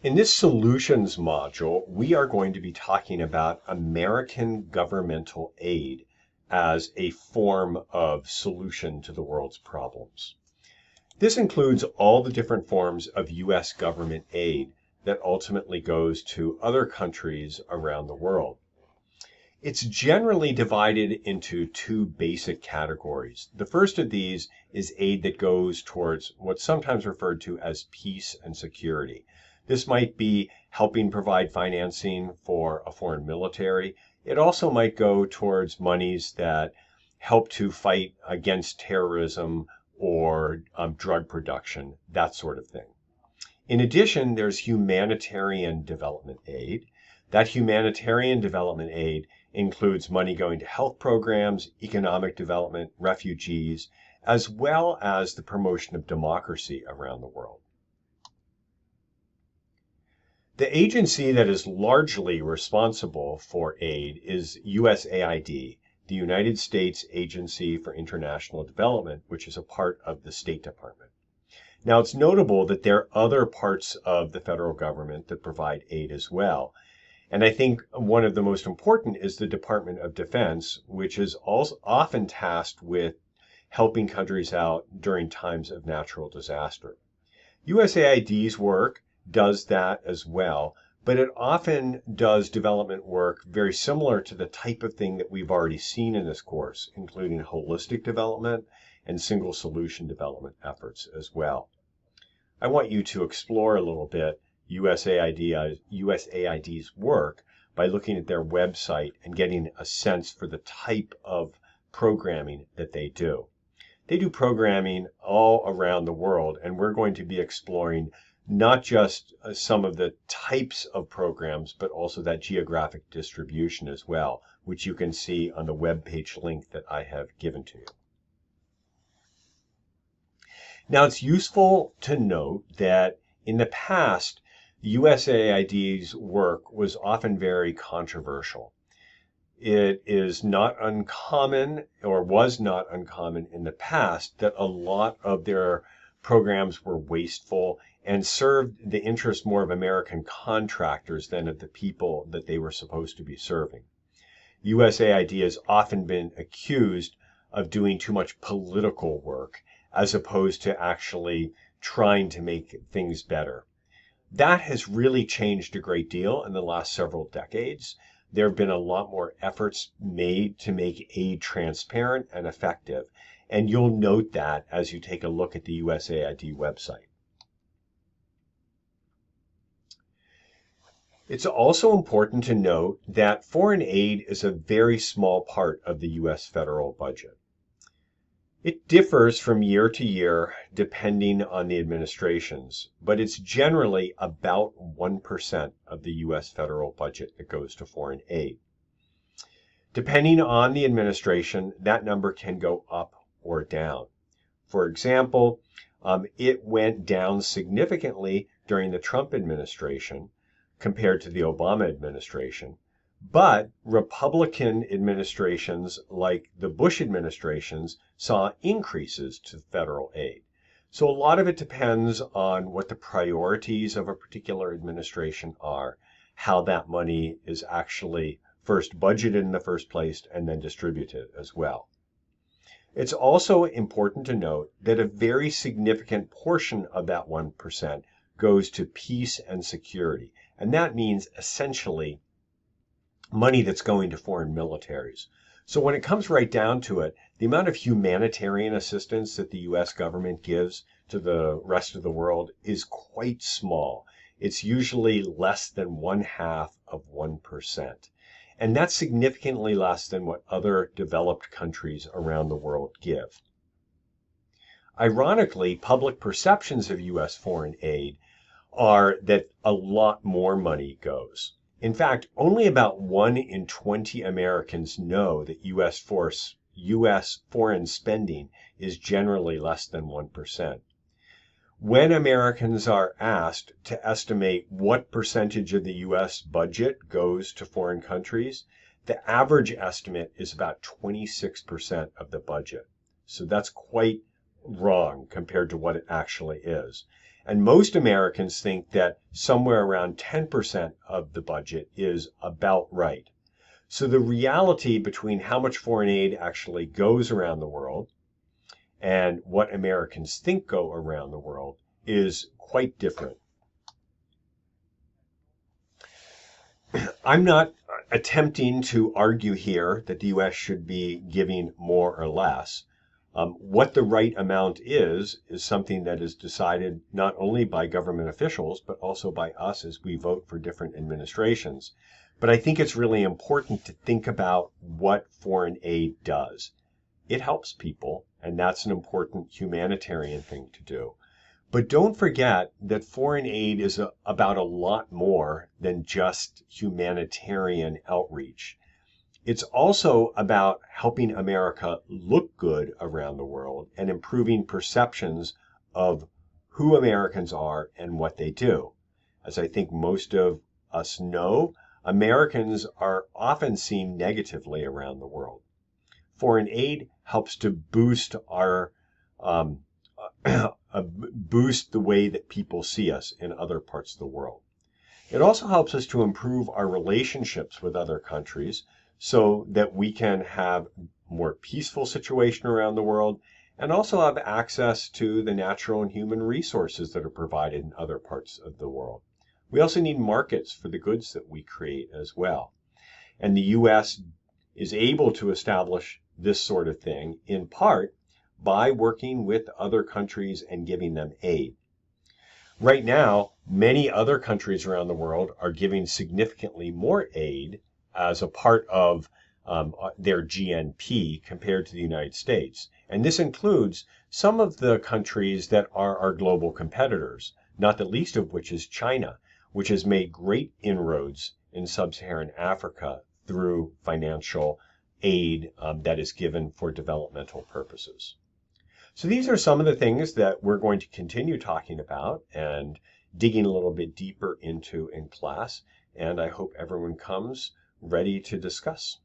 In this solutions module, we are going to be talking about American governmental aid as a form of solution to the world's problems. This includes all the different forms of U.S. government aid that ultimately goes to other countries around the world. It's generally divided into two basic categories. The first of these is aid that goes towards what's sometimes referred to as peace and security. This might be helping provide financing for a foreign military. It also might go towards monies that help to fight against terrorism or drug production, that sort of thing. In addition, there's humanitarian development aid. That humanitarian development aid includes money going to health programs, economic development, refugees, as well as the promotion of democracy around the world. The agency that is largely responsible for aid is USAID, the United States Agency for International Development, which is a part of the State Department. Now, it's notable that there are other parts of the federal government that provide aid as well. And I think one of the most important is the Department of Defense, which is also often tasked with helping countries out during times of natural disaster. USAID's work does that as well, but it often does development work very similar to the type of thing that we've already seen in this course, including holistic development and single solution development efforts as well. I want you to explore a little bit USAID's work by looking at their website and getting a sense for the type of programming that they do. They do programming all around the world, and we're going to be exploring not just some of the types of programs, but also that geographic distribution as well, which you can see on the web page link that I have given to you. Now, it's useful to note that in the past, USAID's work was often very controversial. It is not uncommon, or was not uncommon in the past, that a lot of their programs were wasteful and served the interests more of American contractors than of the people that they were supposed to be serving. USAID has often been accused of doing too much political work as opposed to actually trying to make things better. That has really changed a great deal in the last several decades. There have been a lot more efforts made to make aid transparent and effective, and you'll note that as you take a look at the USAID website. It's also important to note that foreign aid is a very small part of the U.S. federal budget. It differs from year to year depending on the administrations, but it's generally about 1% of the U.S. federal budget that goes to foreign aid. Depending on the administration, that number can go up or down. For example, it went down significantly during the Trump administration compared to the Obama administration. But Republican administrations, like the Bush administrations, saw increases to federal aid. So a lot of it depends on what the priorities of a particular administration are, how that money is actually first budgeted in the first place and then distributed as well. It's also important to note that a very significant portion of that 1% goes to peace and security. And that means essentially money that's going to foreign militaries. So when it comes right down to it, the amount of humanitarian assistance that the U.S. government gives to the rest of the world is quite small. It's usually less than 0.5%. And that's significantly less than what other developed countries around the world give. Ironically, public perceptions of U.S. foreign aid are that a lot more money goes. In fact, only about 1 in 20 Americans know that U.S. foreign spending is generally less than 1%. When Americans are asked to estimate what percentage of the U.S. budget goes to foreign countries, the average estimate is about 26% of the budget. So that's quite wrong compared to what it actually is. And most Americans think that somewhere around 10% of the budget is about right. So the reality between how much foreign aid actually goes around the world and what Americans think go around the world is quite different. I'm not attempting to argue here that the U.S. should be giving more or less. What the right amount is something that is decided not only by government officials, but also by us as we vote for different administrations. But I think it's really important to think about what foreign aid does. It helps people, and that's an important humanitarian thing to do. But don't forget that foreign aid is about a lot more than just humanitarian outreach. It's also about helping America look good around the world and improving perceptions of who Americans are and what they do. As I think most of us know, Americans are often seen negatively around the world. Foreign aid helps to boost our boost the way that people see us in other parts of the world. It also helps us to improve our relationships with other countries so that we can have a more peaceful situation around the world and also have access to the natural and human resources that are provided in other parts of the world. We also need markets for the goods that we create as well. And the U.S. is able to establish this sort of thing in part by working with other countries and giving them aid. Right now, many other countries around the world are giving significantly more aid as a part of their GNP compared to the United States. And this includes some of the countries that are our global competitors, not the least of which is China, which has made great inroads in sub-Saharan Africa through financial aid that is given for developmental purposes. So these are some of the things that we're going to continue talking about and digging a little bit deeper into in class. And I hope everyone comes ready to discuss.